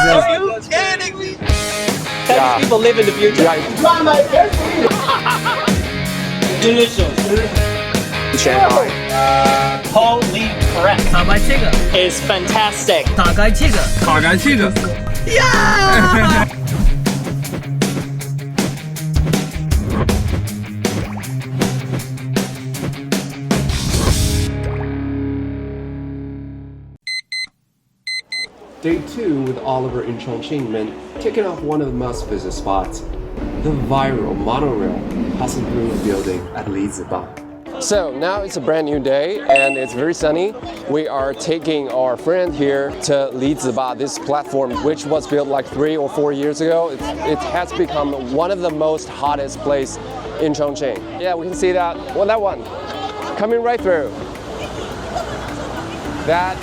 Are you kidding me? Chinese people live in the future. Delicious. Shanghai. Holy crap. 打败这个， It's fantastic. 打开这个，打开这个。 Day 2 with Oliver in Chongqing meant kicking off one of the must-visit spots, the viral monorail passing through a building at Liziba. So now it's a brand new day and it's very sunny. We are taking our friend here to Liziba, this platform which was built like 3 or 4 years ago. It has become one of the most hottest place in Chongqing. Yeah, we can see that. Well, that one coming right through. That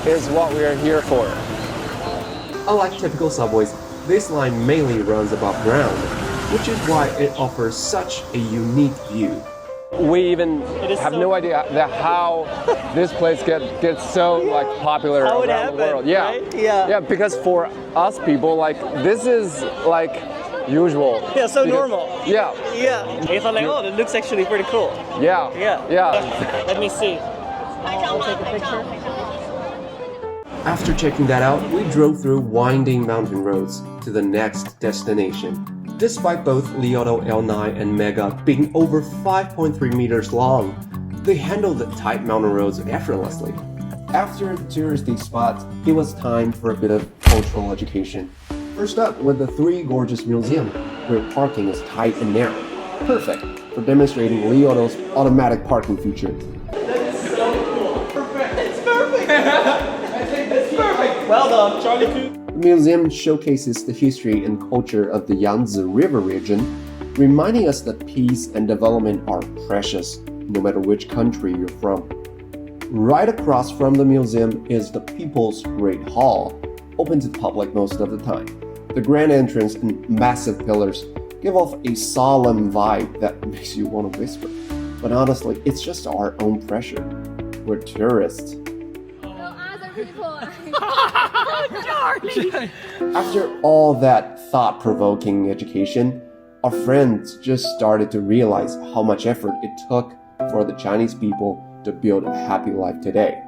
is what we are here for. Unlike typical subways, this line mainly runs above ground, which is why it offers such a unique view. We even have no idea that how this place gets so like popular How it around the world. happened, Yeah. right? Yeah. Yeah, because for us people, like this is like usual. Yeah, so Because- normal. Yeah. Yeah. I thought like, oh, it looks actually pretty cool. Yeah. Yeah. Yeah. Let me see. I'll take a picture. After checking that out, we drove through winding mountain roads to the next destination. Despite both Liauto L9 and Mega being over 5.3 meters long, they handled the tight mountain roads effortlessly. After the touristy spots, it was time for a bit of cultural education. First up with the Three Gorges Museum, where parking is tight and narrow. Perfect for demonstrating Liauto's automatic parking feature. Well done, Charlie Coop. The museum showcases the history and culture of the Yangtze River region, reminding us that peace and development are precious, no matter which country you're from. Right across from the museum is the People's Great Hall, open to the public most of the time. The grand entrance and massive pillars give off a solemn vibe that makes you want to whisper. But honestly, it's just our own pressure. We're tourists. After all that thought-provoking education, our friends just started to realize how much effort it took for the Chinese people to build a happy life today.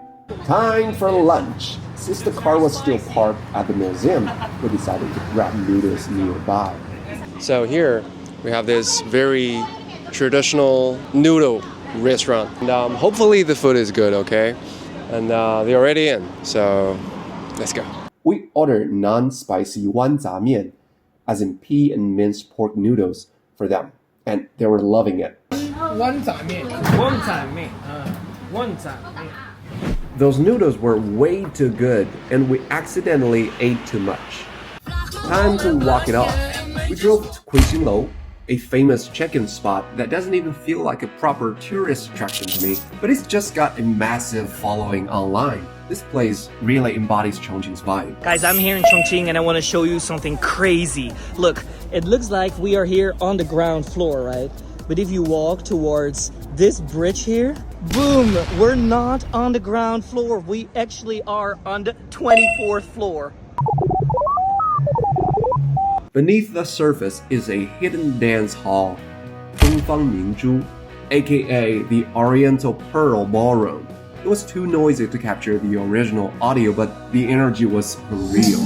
Time for lunch! Since the car was still parked at the museum, we decided to grab noodles nearby. So here we have this very traditional noodle restaurant. And hopefully the food is good, okay? And they're already in, so let's go. We ordered non-spicy wanzamian, as in pea and minced pork noodles, for them, and they were loving it. 湾仔面，湾仔面，湾仔面。 Those noodles were way too good, and we accidentally ate too much. Time to walk it off. We drove to Kuixinglou, a famous check-in spot that doesn't even feel like a proper tourist attraction to me, but it's just got a massive following online. This place really embodies Chongqing's vibe. Guys, I'm here in Chongqing and I want to show you something crazy. Look, it looks like we are here on the ground floor, right? But if you walk towards this bridge here, boom, we're not on the ground floor. We actually are on the 24th floor. Beneath the surface is a hidden dance hall, Mingzhu, aka the Oriental Pearl Ballroom. It was too noisy to capture the original audio, but the energy was real.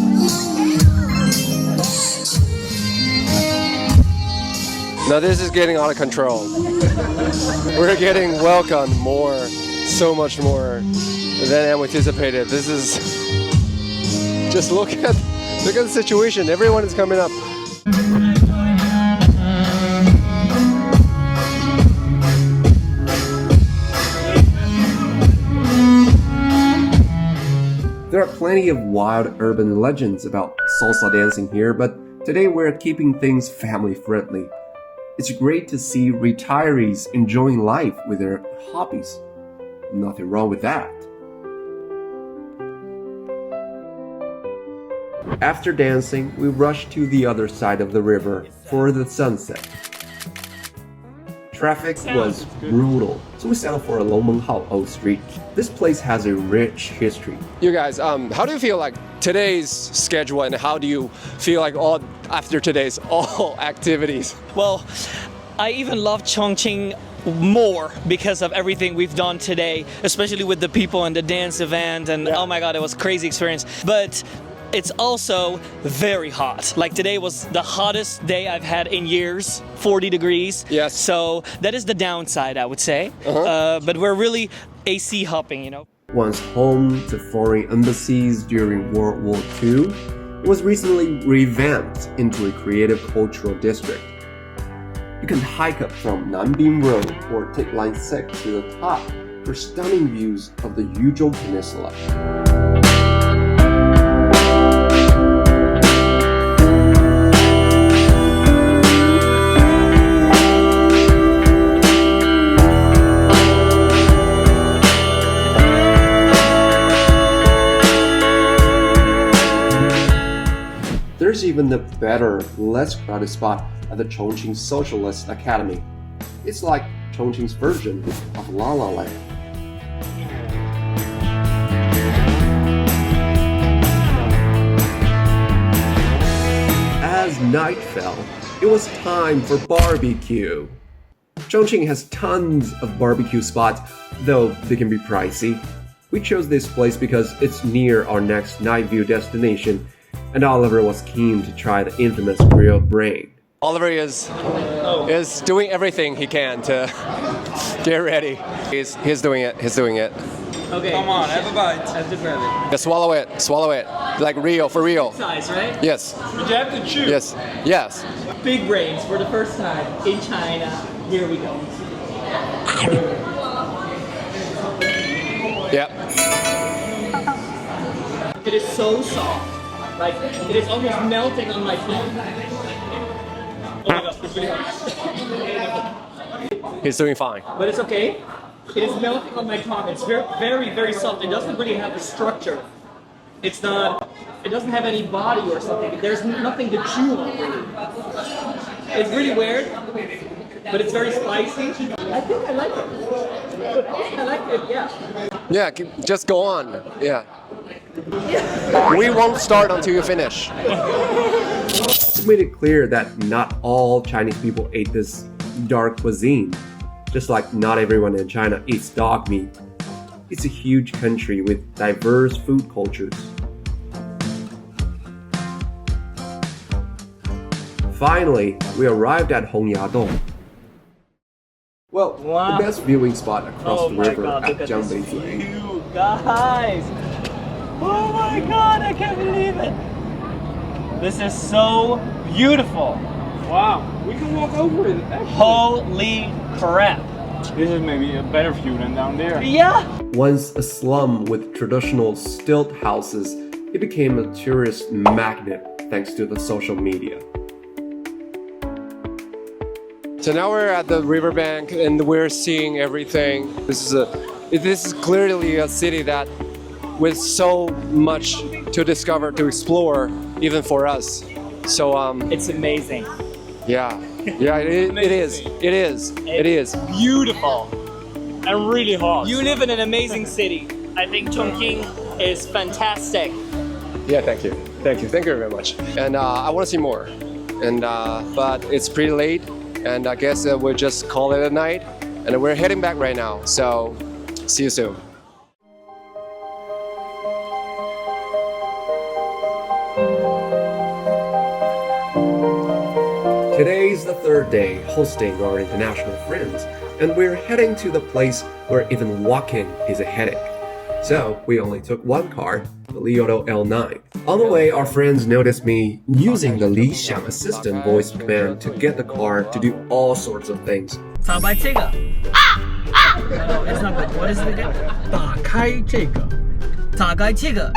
Now this is getting out of control. We're getting welcomed more, so much more than anticipated. This is just look at the situation. Everyone is coming up. There are plenty of wild urban legends about salsa dancing here, but today we're keeping things family friendly. It's great to see retirees enjoying life with their hobbies. Nothing wrong with that. After dancing, we rushed to the other side of the river for the sunset. Traffic was brutal, so we settled for a Longmenghao Old Street. This place has a rich history. You guys, how do you feel like today's schedule, and how do you feel like after today's all activities? Well, I even love Chongqing more because of everything we've done today, especially with the people and the dance event, and oh my god, it was a crazy experience. But it's also very hot. Like today was the hottest day I've had in years, 40 degrees. Yes. So that is the downside, I would say. But we're really AC hopping, you know. Once home to foreign embassies during World War II, it was recently revamped into a creative cultural district. You can hike up from Nanbing Road or take Line 6 to the top for stunning views of the Yuzhou Peninsula. There's even a better, less crowded spot at the Chongqing Socialist Academy. It's like Chongqing's version of La La Land. As night fell, it was time for barbecue. Chongqing has tons of barbecue spots, though they can be pricey. We chose this place because it's near our next night view destination, and Oliver was keen to try the infamous grilled brain. Oliver is doing everything he can to get ready. He's doing it. He's doing it. Okay. Come on, have a bite. I have to grab it. Yeah, swallow it, like real, for real. Size, right? Yes, But you have to chew. yes, yes. Big brains for the first time in China. Here we go. Yep. It is so soft. Like, it is almost melting on my tongue. Oh my god, it's really hot. He's doing fine. But it's okay. It is melting on my tongue. It's very, very, very soft. It doesn't really have a structure. It's not, it doesn't have any body or something. There's nothing to chew on, really. It's really weird, but it's very spicy. I think I like it. I like it, yeah. Yeah, just go on. Yeah. We won't start until you finish. It made it clear that not all Chinese people ate this dark cuisine, just like not everyone in China eats dog meat. It's a huge country with diverse food cultures. Finally, we arrived at hongyadong. Well, Wow. the best viewing spot across the river look at at this Jiangbei. view, guys! Oh my god, I can't believe it! This is so beautiful! Wow, we can walk over it. Actually. Holy crap! This is maybe a better view than down there. Yeah! Once a slum with traditional stilt houses, it became a tourist magnet thanks to the social media. So now we're at the riverbank and we're seeing everything. This is clearly a city that with so much to discover, to explore, even for us. So It's amazing. yeah, it is. Beautiful and really hot. You live in an amazing city. I think Chongqing is fantastic. Yeah, thank you very much. And I want to see more. And but it's pretty late, and I guess we'll just call it a night. And we're heading back right now. So see you soon. Today's the third day hosting our international friends, and we're heading to the place where even walking is a headache. So we only took one car, the Liauto L9. On the way, our friends noticed me using the Lixiang assistant voice command to get the car to do all sorts of things. 打开这个。No, it's not good. What is it again? 打开这个。打开这个。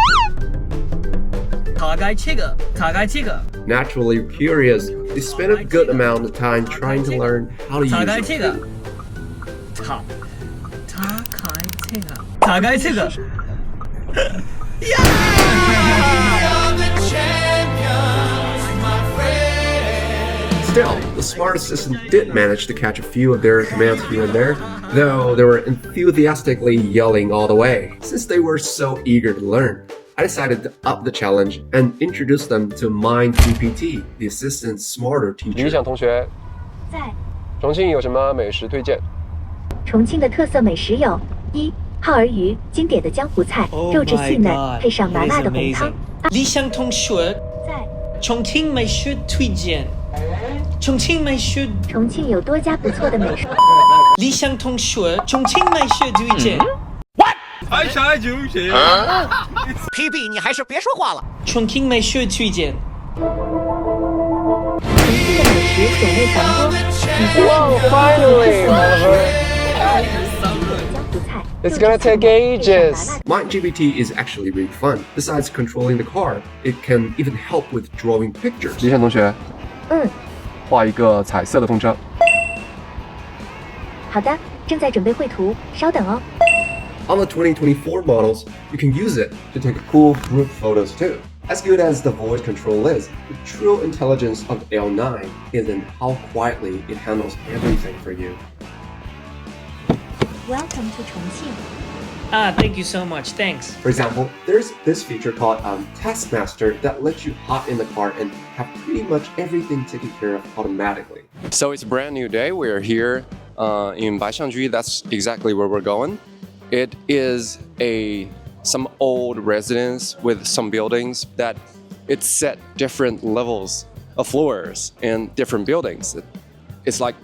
打开这个。打开这个。 Naturally curious, they spent a good amount of time trying to learn how to 打开 use 这 it. 个。打开这个。打开这个。Still, the smart assistant did manage to catch a few of their commands here and there, though they were enthusiastically yelling all the way. Since they were so eager to learn, I decided to up the challenge and introduce them to Mind GPT, the assistant's smarter 理 teacher. 想同学，在重庆有什么美食推荐？重庆的特色美食有：一、耗儿鱼，经典的江湖菜， Oh 肉质 my 细嫩， god, 配上麻 it 辣 is 的红汤 amazing.。理想同学，在重庆美食推荐。重庆美食，重庆有多家不错的美食。理想同学，重庆美食推荐。Baixiangju here. PB，你还是别说话了。重庆美食推荐。重庆的美食种类繁多，以下 Whoa, finally, Oliver. 江湖菜。 It's gonna take ages. Mind GPT is actually really fun. Besides controlling the car, it can even help with drawing pictures. 理想同学，嗯，画一个彩色的风车。好的，正在准备绘图，稍等哦。 On the 2024 models, you can use it to take cool group photos too. As good as the voice control is, the true intelligence of L9 is in how quietly it handles everything for you. Welcome to 重庆。 Thank you so much. Thanks. For example, there's this feature called Taskmaster that lets you hop in the car and have pretty much everything taken care of automatically. So it's a brand new day. We're here in Baixiangju. That's exactly where we're going. It is some old residence with some buildings that it's set different levels of floors in different buildings. It's like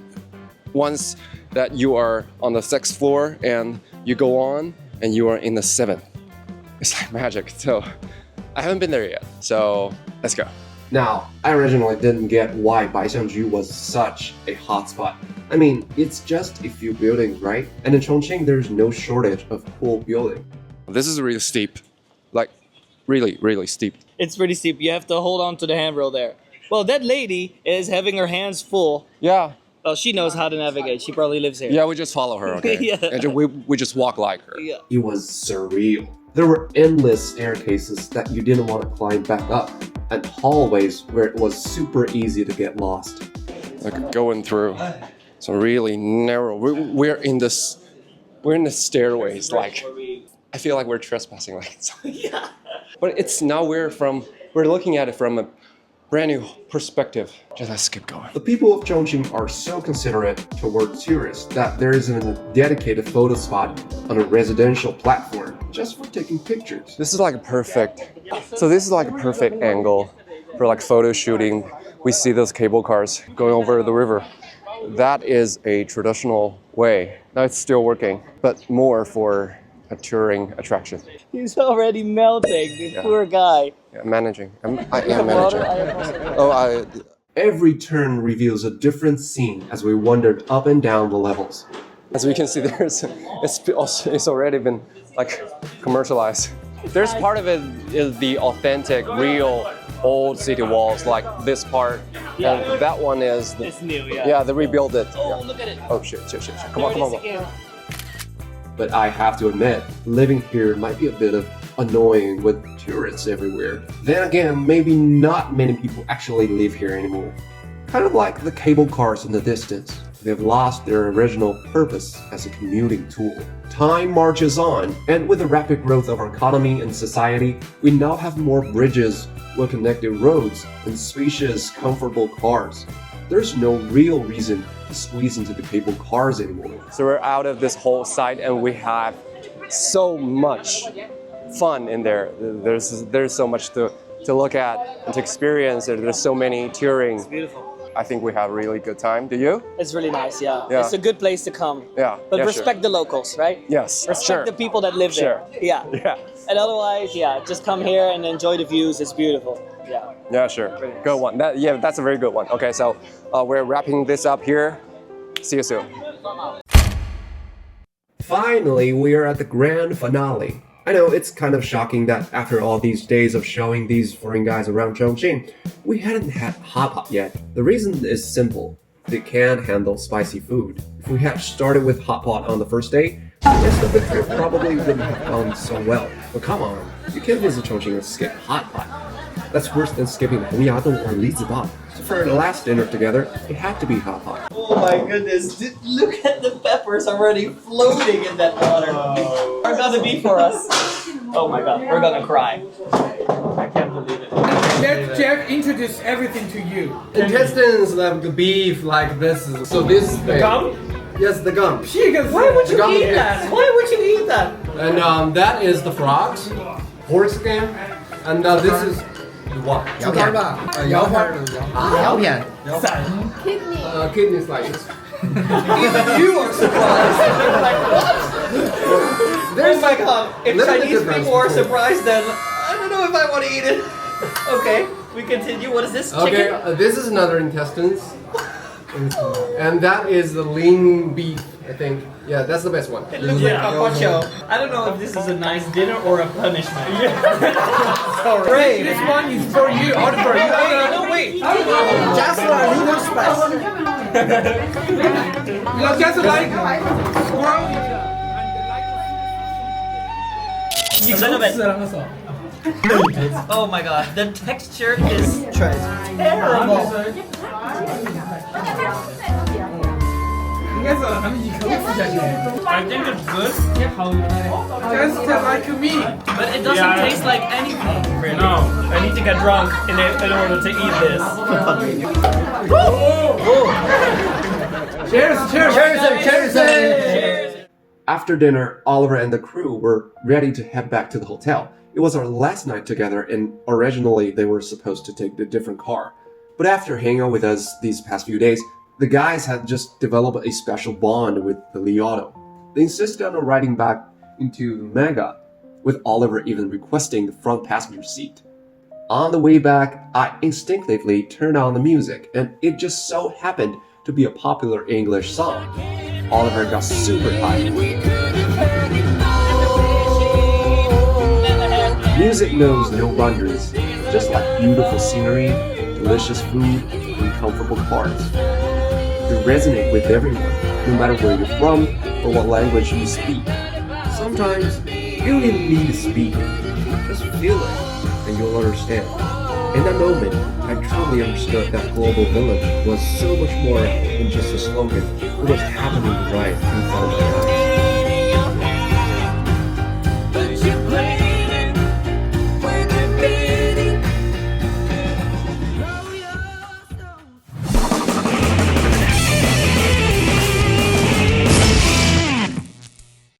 once that you are on the 6th floor and you go on and you are in the 7th. It's like magic. So I haven't been there yet. So let's go. Now, I originally didn't get why Baixiangju was such a hotspot. I mean, it's just a few buildings, right? And in Chongqing, there's no shortage of cool buildings. This is really steep. Like really, really steep. It's pretty steep. You have to hold on to the handrail there. Well, that lady is having her hands full. Yeah. Well, she knows how to navigate. She probably lives here. Yeah, we just follow her, okay? Yeah. And we just walk like her. Yeah. It was surreal. There were endless staircases that you didn't want to climb back up, and hallways where it was super easy to get lost. Like going through some really narrow. We're in the stairways. Like I feel like we're trespassing. Like Yeah. but it's now we're looking at it from a brand new perspective. Just let's keep going. The people of Chongqing are so considerate toward tourists that there isn't a dedicated photo spot on a residential platform just for taking pictures. This is like a perfect. So this is like a perfect angle for like photo shooting. We see those cable cars going over the river. That is a traditional way. Now it's still working, but more for a touring attraction. He's already melting. This poor guy. Yeah, managing. I am managing. Oh, Every turn reveals a different scene as we wandered up and down the levels. as we can see, it's already been like commercialized. There's part of it is the authentic, real old city walls, like this part, and that one is It's new, yeah. yeah, they rebuilt it. Oh, Yeah. look at it. Oh shit. Come on. But I have to admit, living here might be a bit of annoying with tourists everywhere. Then again, maybe not many people actually live here anymore. Kind of like the cable cars in the distance. They've lost their original purpose as a commuting tool. Time marches on, and with the rapid growth of our economy and society, we now have more bridges, well-connected roads, and spacious, comfortable cars. There's no real reason to squeeze into the cable cars anymore. So we're out of this whole site, and we have so much fun in there. There's so much to look at and to experience. There's so many touring. Beautiful. I think we have a really good time. Do you? It's really nice, yeah. Yeah. It's a good place to come. Yeah. But yeah, respect sure. the locals, right? Yes. Respect sure. the people that live there. Sure. Yeah. Yeah. And otherwise, yeah, just come here and enjoy the views. It's beautiful. Yeah. Yeah, sure. Good one. That's a very good one. Okay, so we're wrapping this up here. See you soon. Finally, we are at the grand finale. I know it's kind of shocking that after all these days of showing these foreign guys around Chongqing, we hadn't had hotpot yet. The reason is simple. They can handle spicy food. If we had started with hotpot on the first day, the rest of the trip probably wouldn't have gone so well. But come on, you can't visit Chongqing and skip hotpot. That's worse than skipping hongyadong or Liziba. So for our last dinner together, it had to be hotpot. Oh my goodness, look at the peppers already floating in that water. Are gonna be for us. Oh my god, we're gonna cry. I can't believe it. Let Jeff introduce everything to you. Intestines like the beef like this. So this the Gum? Yes, the gum. Why would you Gum eat is- that? Why would you eat that? And that is the frogs, horse skin, and this is what? 猪肝吧，摇花儿的摇。谣言。 Kidney slices. You are surprised. Like, what? Oh my god, if Little bit Chinese difference people are before. surprised, then I don't know if I want to eat it. Okay, we continue. What is this? Okay, Chicken? this is another intestines, and that is the lean beef. I think. Yeah, that's the best one. It looks like carpaccio. I don't know if this is a nice dinner or a punishment. Sorry. This one is for you, all for you. No, wait. Just a little spice. You just like squirrel. Oh my god, the texture is terrible. 应该是他们一口吃下去。 I think it's good, Just like me. but it doesn't taste like anything. No, I need to get drunk in order to eat this. Cheers, cheers, Cheers. After dinner, Oliver and the crew were ready to head back to the hotel. It was our last night together, and originally they were supposed to take a different car. But after hanging out with us these past few days, the guys had just developed a special bond with the Liauto. They insisted on riding back into Mega, with Oliver even requesting the front passenger seat. On the way back, I instinctively turned on the music, and it just so happened to be a popular English song. Oliver got super hyped. Music knows no boundaries, just like beautiful scenery, delicious food, and comfortable cars. They resonate with everyone, no matter where you're from or what language you speak. Sometimes you don't even need to speak it, just feel it, and you'll understand. In that moment, I truly understood that Global Village was so much more than just a slogan. It was happening right in front of my eyes.